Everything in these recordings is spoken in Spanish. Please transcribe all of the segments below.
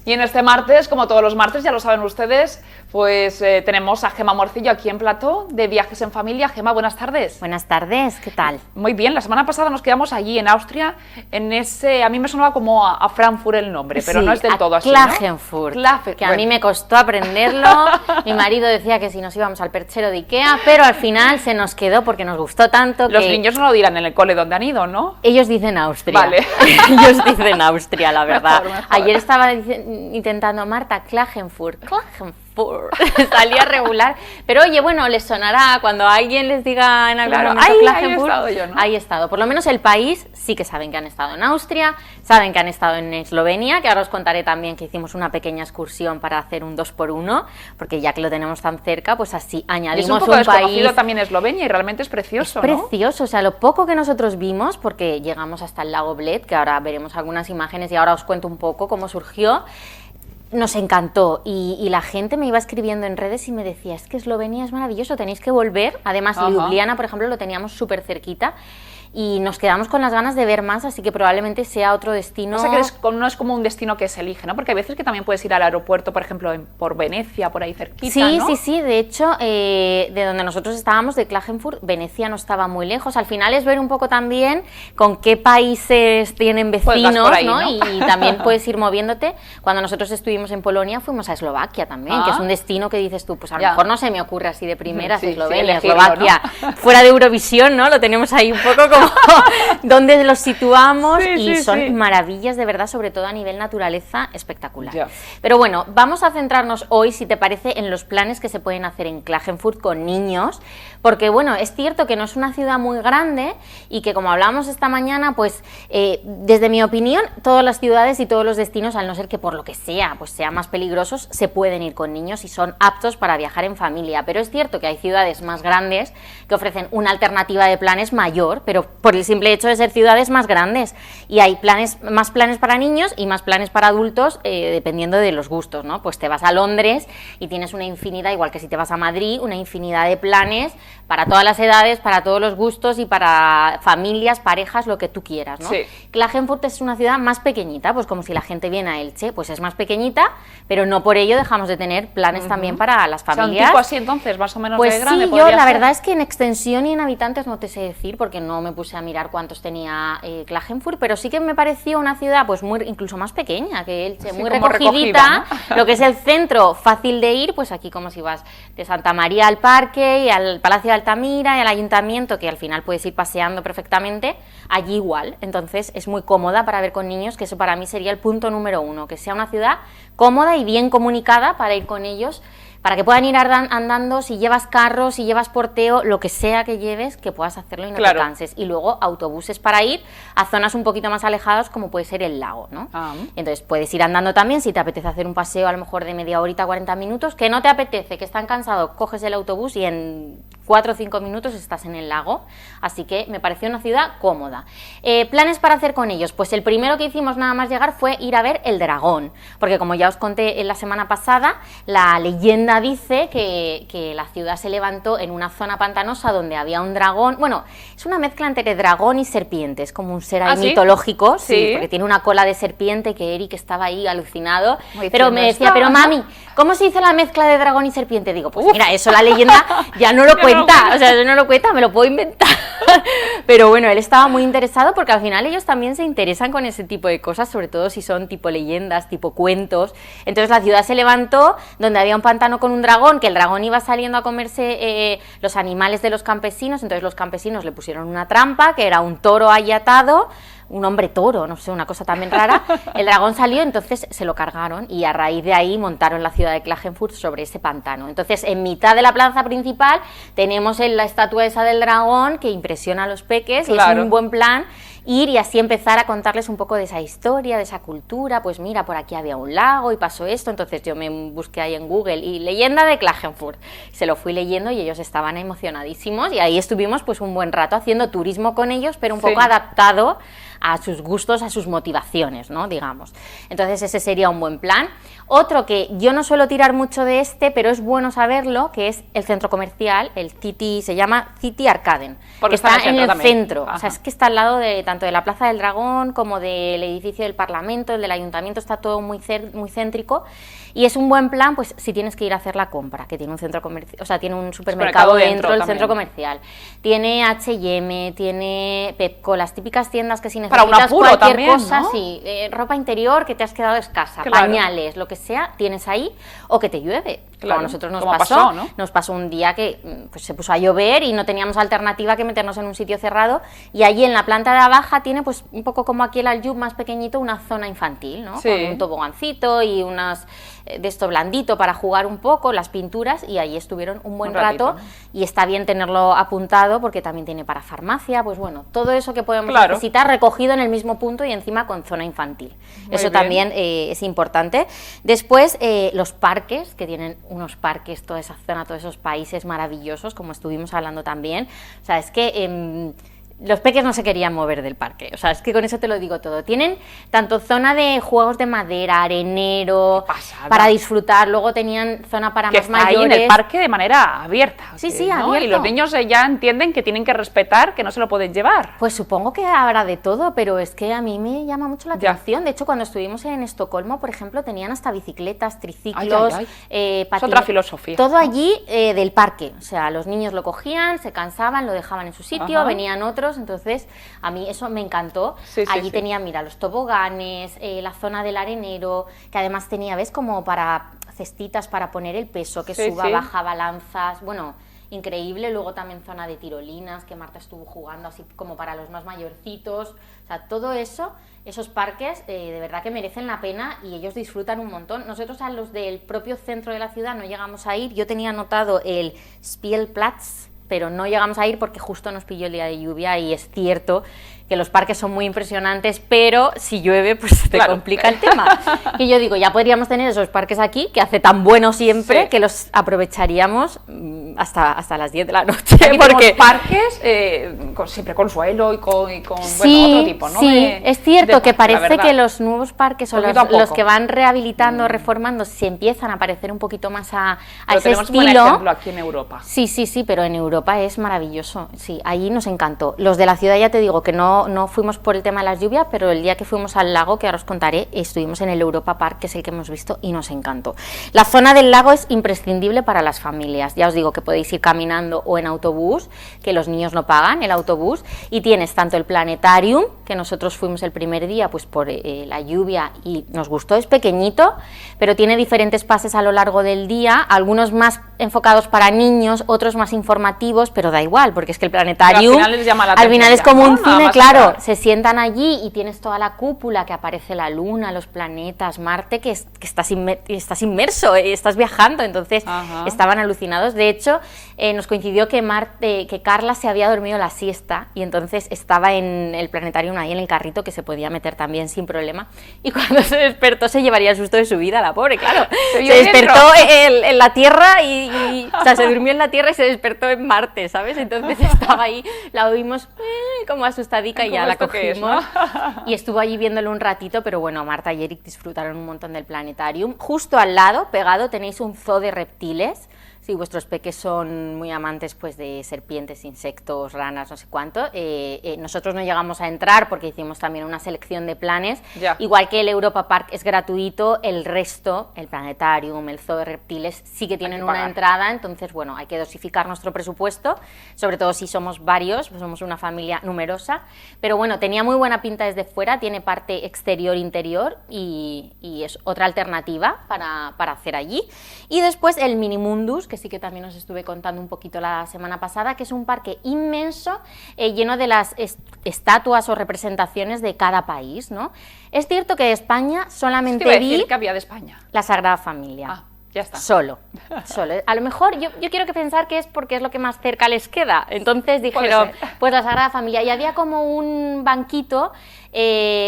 Y en este martes, como todos los martes, ya lo saben ustedes, pues tenemos a Gemma Morcillo aquí en plató de Viajes en Familia. Gemma, buenas tardes. Buenas tardes, ¿qué tal? Muy bien, la semana pasada nos quedamos allí en Austria, en ese, a mí me sonaba como a Frankfurt el nombre, pero sí, no es del todo así, Klagenfurt, ¿no? que a mí me costó aprenderlo. Mi marido decía que si nos íbamos al perchero de Ikea, pero al final se nos quedó porque nos gustó tanto. Los que niños no lo dirán en el cole donde han ido, ¿no? Ellos dicen Austria. Vale. Ellos dicen Austria, la verdad. Mejor. Ayer estaba intentando Marta Klagenfurt. Salía regular, pero oye, bueno, les sonará cuando alguien les diga en algún momento Klagenfurt. Ahí he estado yo, ¿no? Ahí he estado. Por lo menos el país sí que saben que han estado en Austria, saben que han estado en Eslovenia, que ahora os contaré también que hicimos una pequeña excursión para hacer un 2x1, porque ya que lo tenemos tan cerca, pues así añadimos es un poco desconocido país. También Eslovenia y realmente es precioso, Es precioso, ¿no? O sea, lo poco que nosotros vimos, porque llegamos hasta el lago Bled, que ahora veremos algunas imágenes y ahora os cuento un poco cómo surgió. Nos encantó y la gente me iba escribiendo en redes y me decía, es que Eslovenia es maravilloso, tenéis que volver. Además, Ljubljana, por ejemplo, lo teníamos súper cerquita y nos quedamos con las ganas de ver más, así que probablemente sea otro destino. O sea, que no es como un destino que se elige, ¿no? Porque hay veces que también puedes ir al aeropuerto, por ejemplo, por Venecia, por ahí cerquita, sí, ¿no? Sí, de hecho, de donde nosotros estábamos, de Klagenfurt, Venecia no estaba muy lejos. Al final es ver un poco también con qué países tienen vecinos, ahí, ¿no? ¿no? Y también puedes ir moviéndote. Cuando nosotros estuvimos en Polonia, fuimos a Eslovaquia también, que es un destino que dices tú, pues a lo mejor no se me ocurre así de primeras, Eslovenia, Eslovaquia, ¿no? Fuera de Eurovisión, ¿no? Lo tenemos ahí un poco como donde los situamos son maravillas de verdad, sobre todo a nivel naturaleza, espectacular. Pero bueno, vamos a centrarnos hoy, si te parece, en los planes que se pueden hacer en Klagenfurt con niños, porque bueno, es cierto que no es una ciudad muy grande y que, como hablábamos esta mañana, pues desde mi opinión, todas las ciudades y todos los destinos, al no ser que por lo que sea, pues sean más peligrosos, se pueden ir con niños y son aptos para viajar en familia. Pero es cierto que hay ciudades más grandes que ofrecen una alternativa de planes mayor, pero por el simple hecho de ser ciudades más grandes, y hay más planes para niños y más planes para adultos, dependiendo de los gustos, ¿no? Pues te vas a Londres y tienes una infinidad, igual que si te vas a Madrid, una infinidad de planes para todas las edades, para todos los gustos y para familias, parejas, lo que tú quieras, ¿no? Klagenfurt es una ciudad más pequeñita, pues como si la gente viene a Elche, pues es más pequeñita, pero no por ello dejamos de tener planes también para las familias. O sea, un tipo así entonces, más o menos pues de grande. Sí, yo la verdad es que en extensión y en habitantes no te sé decir, porque no me puse a mirar cuántos tenía Klagenfurt, pero sí que me pareció una ciudad pues incluso más pequeña que Elche, muy recogidita, ¿no? Lo que es el centro, fácil de ir, pues aquí como si vas de Santa María al parque y al Palacio de Altamira y al Ayuntamiento, que al final puedes ir paseando perfectamente, allí igual. Entonces es muy cómoda para ver con niños, que eso para mí sería el punto número uno, que sea una ciudad cómoda y bien comunicada para ir con ellos, para que puedan ir andando, si llevas carro, si llevas porteo, lo que sea que lleves, que puedas hacerlo y no te canses. Y luego autobuses para ir a zonas un poquito más alejadas, como puede ser el lago, ¿no? Entonces puedes ir andando también, si te apetece hacer un paseo a lo mejor de media horita, 40 minutos, que no te apetece, que están cansados, coges el autobús y en 4 o 5 minutos estás en el lago. Así que me pareció una ciudad cómoda. Planes para hacer con ellos, pues el primero que hicimos nada más llegar fue ir a ver el dragón, porque como ya os conté en la semana pasada, la leyenda dice que la ciudad se levantó en una zona pantanosa donde había un dragón. Bueno, es una mezcla entre dragón y serpiente, es como un ser ahí mitológico, porque tiene una cola de serpiente, que Eric estaba ahí alucinado, pero me decía, pero mami, ¿cómo se hizo la mezcla de dragón y serpiente? Digo, pues mira, eso la leyenda ya no lo cuenta, o sea, eso no lo cuenta, me lo puedo inventar. Pero bueno, él estaba muy interesado porque al final ellos también se interesan con ese tipo de cosas, sobre todo si son tipo leyendas, tipo cuentos. Entonces la ciudad se levantó donde había un pantano con un dragón, que el dragón iba saliendo a comerse los animales de los campesinos, entonces los campesinos le pusieron una trampa, que era un toro ahí atado, un hombre toro, no sé, una cosa también rara. El dragón salió, entonces se lo cargaron y a raíz de ahí montaron la ciudad de Klagenfurt sobre ese pantano. Entonces, en mitad de la plaza principal tenemos la estatua esa del dragón que impresiona a los peques, y es un buen plan ir y así empezar a contarles un poco de esa historia, de esa cultura. Pues mira, por aquí había un lago y pasó esto, entonces yo me busqué ahí en Google y leyenda de Klagenfurt, se lo fui leyendo y ellos estaban emocionadísimos y ahí estuvimos pues un buen rato haciendo turismo con ellos, pero un poco adaptado a sus gustos, a sus motivaciones, ¿no? Digamos. Entonces ese sería un buen plan. Otro que yo no suelo tirar mucho de pero es bueno saberlo, que es el centro comercial, el City, se llama City Arcaden, porque que está en el también. centro. O sea, es que está al lado de tanto de la Plaza del Dragón como del edificio del Parlamento, el del Ayuntamiento, está todo muy céntrico. Y es un buen plan, pues, si tienes que ir a hacer la compra, que tiene un centro comercial, o sea, tiene un supermercado dentro del centro comercial. Tiene H&M, tiene Pepco, las típicas tiendas que si necesitas cualquier también, cosa, ¿no? sí, ropa interior que te has quedado escasa, pañales, lo que sea, tienes ahí, o que te llueve. Como a nosotros nos pasó, ¿no? Nos pasó un día que pues, se puso a llover y no teníamos alternativa que meternos en un sitio cerrado, y allí en la planta de abajo tiene, pues, un poco como aquí el Aljub más pequeñito, una zona infantil, ¿no? Sí. Con un tobogancito y unas de esto blandito para jugar un poco, las pinturas, y allí estuvieron un buen rato, y está bien tenerlo apuntado porque también tiene para farmacia, pues bueno, todo eso que podemos necesitar recogido en el mismo punto y encima con zona infantil. Eso también es importante. Después, los parques, que tienen unos parques, toda esa zona, todos esos países maravillosos, como estuvimos hablando también. O sea, es que los peques no se querían mover del parque, o sea, es que con eso te lo digo todo. Tienen tanto zona de juegos de madera, arenero, para disfrutar, luego tenían zona para más mayores. Que está ahí en el parque de manera abierta. Sí, sí, ¿no? abierto. Y los niños ya entienden que tienen que respetar, que no se lo pueden llevar. Pues supongo que habrá de todo, pero es que a mí me llama mucho la atención. De hecho, cuando estuvimos en Estocolmo, por ejemplo, tenían hasta bicicletas, triciclos, es otra filosofía. Todo allí del parque, o sea, los niños lo cogían, se cansaban, lo dejaban en su sitio, venían otros. Entonces, a mí eso me encantó. Allí tenían, mira, los toboganes, la zona del arenero, que además tenía, ¿ves? Como para cestitas para poner el peso, que suba, baja, balanzas, bueno, increíble. Luego también zona de tirolinas, que Marta estuvo jugando así como para los más mayorcitos. O sea, todo eso, esos parques, de verdad que merecen la pena y ellos disfrutan un montón. Nosotros a los del propio centro de la ciudad no llegamos a ir. Yo tenía anotado el Spielplatz, pero no llegamos a ir porque justo nos pilló el día de lluvia, y es cierto que los parques son muy impresionantes, pero si llueve pues se te complica el tema. Y yo digo, ya podríamos tener esos parques aquí, que hace tan bueno siempre, que los aprovecharíamos hasta las 10 de la noche. Aquí porque parques siempre con suelo y con bueno, otro tipo, ¿no? Sí, es cierto que parece que los nuevos parques o los que van rehabilitando, reformando, se empiezan a parecer un poquito más a ese estilo. Buen ejemplo aquí en Europa. Sí, pero en Europa es maravilloso. Sí, allí nos encantó. Los de la ciudad ya te digo que no fuimos por el tema de las lluvias, pero el día que fuimos al lago, que ahora os contaré, estuvimos en el Europa Park, que es el que hemos visto, y nos encantó. La zona del lago es imprescindible para las familias. Ya os digo que podéis ir caminando o en autobús, que los niños no pagan el autobús, y tienes tanto el planetarium, que nosotros fuimos el primer día pues por la lluvia y nos gustó, es pequeñito, pero tiene diferentes pases a lo largo del día, algunos más enfocados para niños, otros más informativos, pero da igual, porque es que el planetarium al final les llama la atención, al final es como un cine, claro, entrar. Se sientan allí y tienes toda la cúpula, que aparece la luna, los planetas, Marte, que estás inmerso, estás viajando, entonces estaban alucinados. De hecho, nos coincidió que Carla se había dormido la siesta y entonces estaba en el planetarium ahí en el carrito, que se podía meter también sin problema, y cuando se despertó se llevaría el susto de su vida, la pobre, claro. Se despertó en la Tierra o sea, se durmió en la Tierra y se despertó en Marte, ¿sabes? Entonces estaba ahí, la oímos como asustadica y ya la cogimos, ¿no? Y estuvo allí viéndolo un ratito, pero bueno, Marta y Eric disfrutaron un montón del planetarium. Justo al lado, pegado, tenéis un zoo de reptiles. Si vuestros peques son muy amantes pues de serpientes, insectos, ranas, no sé cuánto, nosotros no llegamos a entrar porque hicimos también una selección de planes. Igual que el Europa Park es gratuito, el resto, el planetarium, el zoo de reptiles, sí que tienen una entrada, entonces bueno, hay que dosificar nuestro presupuesto, sobre todo si somos varios, pues somos una familia numerosa, pero bueno, tenía muy buena pinta desde fuera, tiene parte exterior-interior y es otra alternativa para hacer allí. Y después el Minimundus, que sí que también os estuve contando un poquito la semana pasada, que es un parque inmenso, lleno de las estatuas o representaciones de cada país, ¿no? Es cierto que de España solamente vi que había de España. la Sagrada Familia. Ya está. Solo. A lo mejor yo quiero que pensar que es porque es lo que más cerca les queda. Entonces dijeron, pues la Sagrada Familia. Y había como un banquito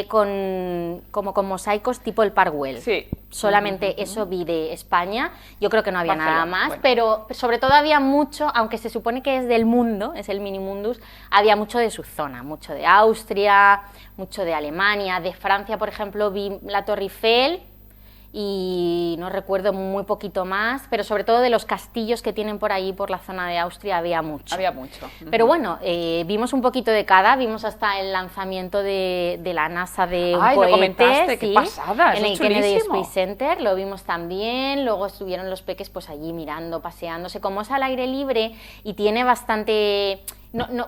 con mosaicos tipo el Park Güell. Sí. Solamente eso vi de España. Yo creo que no había nada más, pero sobre todo había mucho, aunque se supone que es del mundo, es el Minimundus, había mucho de su zona, mucho de Austria, mucho de Alemania, de Francia, por ejemplo, vi la Torre Eiffel. y no recuerdo muy poquito más, pero sobre todo de los castillos que tienen por ahí, por la zona de Austria, había mucho. Había mucho. Pero bueno, vimos un poquito de cada, vimos hasta el lanzamiento de la NASA de un cohete. Lo comentaste, qué pasada, en eso el es Kennedy chulísimo. Space Center, lo vimos también, luego estuvieron los peques pues allí mirando, paseándose, como es al aire libre y tiene bastante...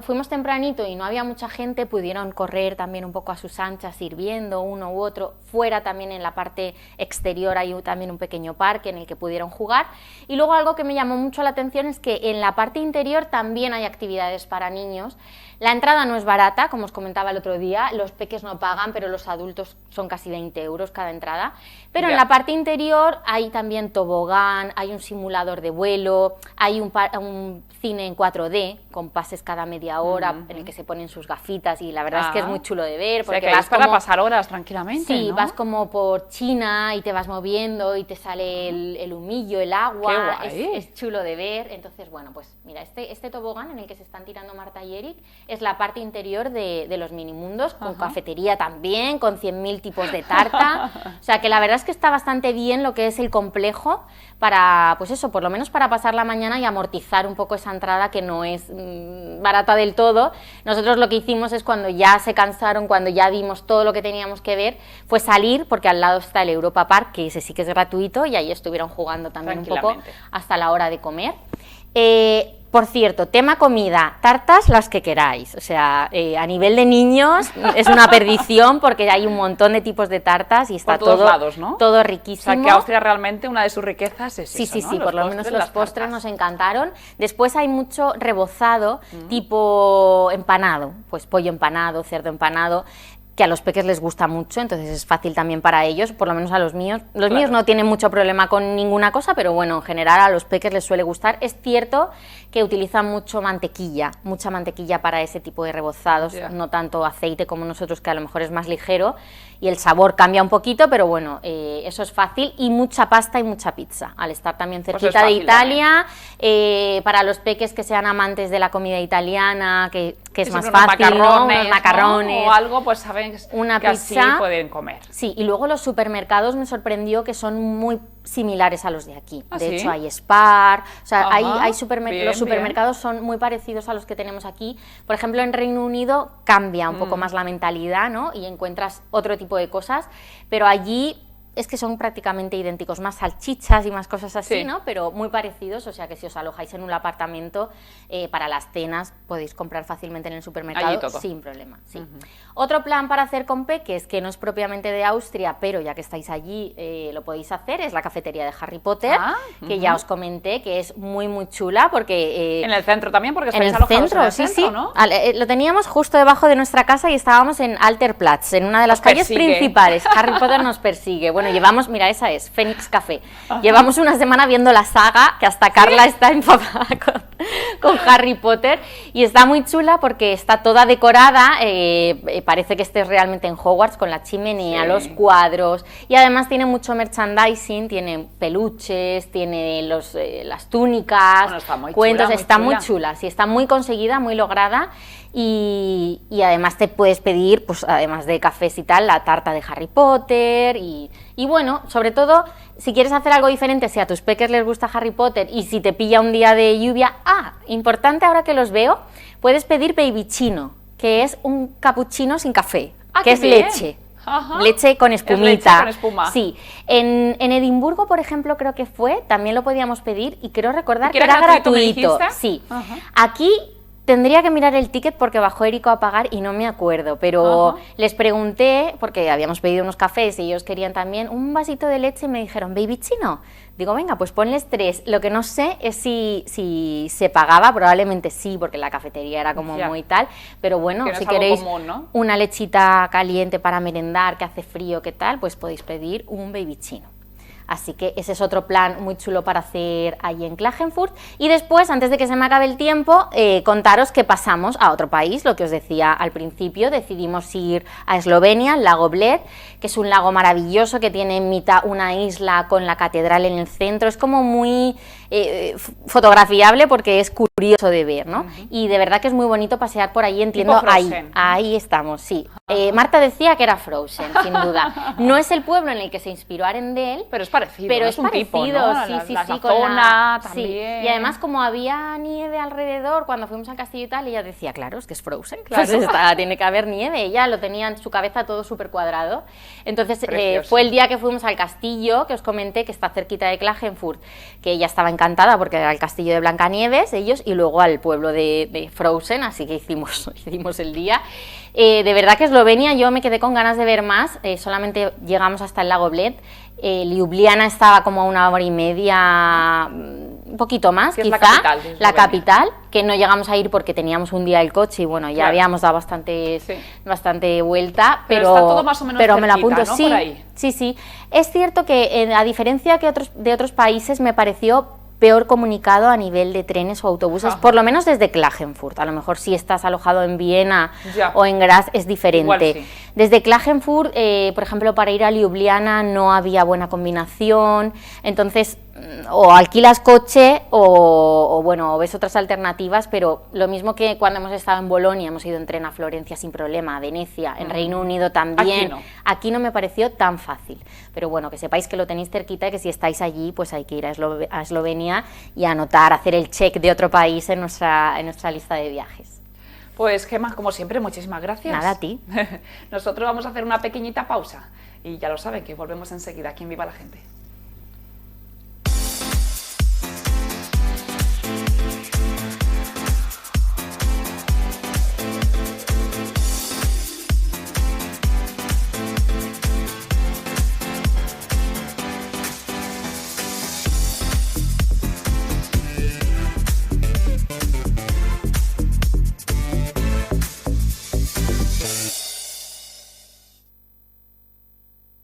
fuimos tempranito y no había mucha gente, pudieron correr también un poco a sus anchas, ir viendo uno u otro. Fuera también en la parte exterior hay también un pequeño parque en el que pudieron jugar. Y luego algo que me llamó mucho la atención es que en la parte interior también hay actividades para niños. La entrada no es barata, como os comentaba el otro día, los peques no pagan, pero los adultos son casi 20 euros cada entrada. Pero en la parte interior hay también tobogán, hay un simulador de vuelo, hay un cine en 4D con pases cada media hora en el que se ponen sus gafitas y la verdad es que es muy chulo de ver. Porque o sea, que vas para pasar horas tranquilamente, Sí, ¿no? vas como por China y te vas moviendo y te sale el humillo, el agua, es chulo de ver. Entonces, bueno, pues mira, este tobogán en el que se están tirando Marta y Eric es la parte interior de los minimundos, con cafetería también, con 100.000 tipos de tarta. O sea, que la verdad es que está bastante bien lo que es el complejo para, pues eso, por lo menos para pasar la mañana y amortizar un poco esa entrada que no es barata del todo. Nosotros lo que hicimos es cuando ya se cansaron, cuando ya vimos todo lo que teníamos que ver, fue salir, porque al lado está el Europa Park, que ese sí que es gratuito, y ahí estuvieron jugando también un poco hasta la hora de comer. Por cierto, tema comida, tartas las que queráis, o sea, a nivel de niños es una perdición porque hay un montón de tipos de tartas y está por todos lados, ¿no? todo riquísimo. O sea, que Austria realmente una de sus riquezas es sí, eso, sí, ¿no? sí, Los por lo postres, menos los las postres tartas. nos encantaron. Después hay mucho rebozado, tipo empanado, pues pollo empanado, cerdo empanado, que a los peques les gusta mucho, entonces es fácil también para ellos, por lo menos a los míos. Los míos no tienen mucho problema con ninguna cosa, pero bueno, en general a los peques les suele gustar. Es cierto que utilizan mucha mantequilla para ese tipo de rebozados, no tanto aceite como nosotros, que a lo mejor es más ligero, y el sabor cambia un poquito, pero bueno, eso es fácil, y mucha pasta y mucha pizza, al estar también cerquita de Italia, para los peques que sean amantes de la comida italiana, que es más fácil, ¿no? Unos macarrones, o algo, pues saben una que pizza, así pueden comer. Sí, y luego los supermercados me sorprendió que son muy similares a los de aquí. De hecho, hay Spar, o sea, los supermercados son muy parecidos a los que tenemos aquí. Por ejemplo, en Reino Unido cambia un poco más la mentalidad, ¿no? Y encuentras otro tipo de cosas, pero allí es que son prácticamente idénticos, más salchichas y más cosas así, ¿no? Pero muy parecidos, o sea que si os alojáis en un apartamento, para las cenas podéis comprar fácilmente en el supermercado sin problema. Sí. Otro plan para hacer con peques, que no es propiamente de Austria, pero ya que estáis allí lo podéis hacer, es la cafetería de Harry Potter, que ya os comenté, que es muy muy chula, porque... en el centro también, porque en estáis el alojados centro, en el centro, ¿no? Lo teníamos justo debajo de nuestra casa y estábamos en Alterplatz, en una de las calles principales. Harry Potter nos persigue. Bueno, llevamos, mira, esa es, Phoenix Café. Llevamos una semana viendo la saga, que hasta Carla está empapada con Harry Potter, y está muy chula porque está toda decorada, parece que estés realmente en Hogwarts, con la chimenea, los cuadros, y además tiene mucho merchandising, tiene peluches, tiene las túnicas, cuentos, está muy chula, sí, está muy conseguida, muy lograda. Y además te puedes pedir, pues además de cafés y tal, la tarta de Harry Potter y bueno, sobre todo, si quieres hacer algo diferente, si a tus peques les gusta Harry Potter y si te pilla un día de lluvia, importante ahora que los veo, puedes pedir babychino, que es un cappuccino sin café, que es leche. Leche con espumita. Leche con espuma. Sí. En Edimburgo, por ejemplo, creo que también lo podíamos pedir y creo recordar que era gratuito. Sí. Aquí tendría que mirar el ticket porque bajó Érico a pagar y no me acuerdo, pero les pregunté, porque habíamos pedido unos cafés y ellos querían también un vasito de leche y me dijeron, ¿baby chino? Digo, venga, pues ponles 3. Lo que no sé es si se pagaba, probablemente sí, porque la cafetería era como muy tal, pero bueno, si queréis una lechita caliente para merendar, que hace frío, ¿qué tal? Pues podéis pedir un baby chino. Así que ese es otro plan muy chulo para hacer allí en Klagenfurt. Y después, antes de que se me acabe el tiempo, contaros que pasamos a otro país, lo que os decía al principio, decidimos ir a Eslovenia, al lago Bled, que es un lago maravilloso que tiene en mitad una isla con la catedral en el centro, es como muy fotografiable porque es curioso de ver, ¿no? Y de verdad que es muy bonito pasear por ahí, entiendo, ahí estamos, sí. Marta decía que era Frozen, sin duda. No es el pueblo en el que se inspiró Arendelle, pero es parecido, pero es un parecido, tipo, ¿no? Sí, la con zona sí. también. Y además, como había nieve alrededor cuando fuimos al castillo y tal, ella decía, claro, es que es Frozen, claro. Pues tiene que haber nieve. Ella lo tenía en su cabeza todo súper cuadrado. Entonces, Precioso. fue el día que fuimos al castillo, que os comenté, que está cerquita de Klagenfurt, que ella estaba encantada porque era el castillo de Blancanieves, ellos, y luego al pueblo de Frozen, así que hicimos el día. De verdad que Eslovenia, yo me quedé con ganas de ver más, solamente llegamos hasta el lago Bled. Ljubljana estaba como a 1 hora y media, un poquito más, que quizá, es la capital, que no llegamos a ir porque teníamos un día el coche y bueno, ya habíamos dado bastante vuelta, pero está todo más o menos cerquita, me la apunto, ¿no? sí, Por ahí. sí. Es cierto que a diferencia de otros países me pareció peor comunicado a nivel de trenes o autobuses, por lo menos desde Klagenfurt. A lo mejor si estás alojado en Viena o en Graz es diferente. Igual, sí. Desde Klagenfurt, por ejemplo, para ir a Ljubljana no había buena combinación, entonces o alquilas coche o ves otras alternativas, pero lo mismo que cuando hemos estado en Bolonia, hemos ido en tren a Florencia sin problema, a Venecia, en Reino Unido también. Aquí no me pareció tan fácil, pero bueno, que sepáis que lo tenéis cerquita y que si estáis allí, pues hay que ir a Eslovenia y anotar, hacer el check de otro país en nuestra lista de viajes. Pues Gemma, como siempre, muchísimas gracias. Nada, a ti. Nosotros vamos a hacer una pequeñita pausa y ya lo saben que volvemos enseguida aquí en Viva la Gente.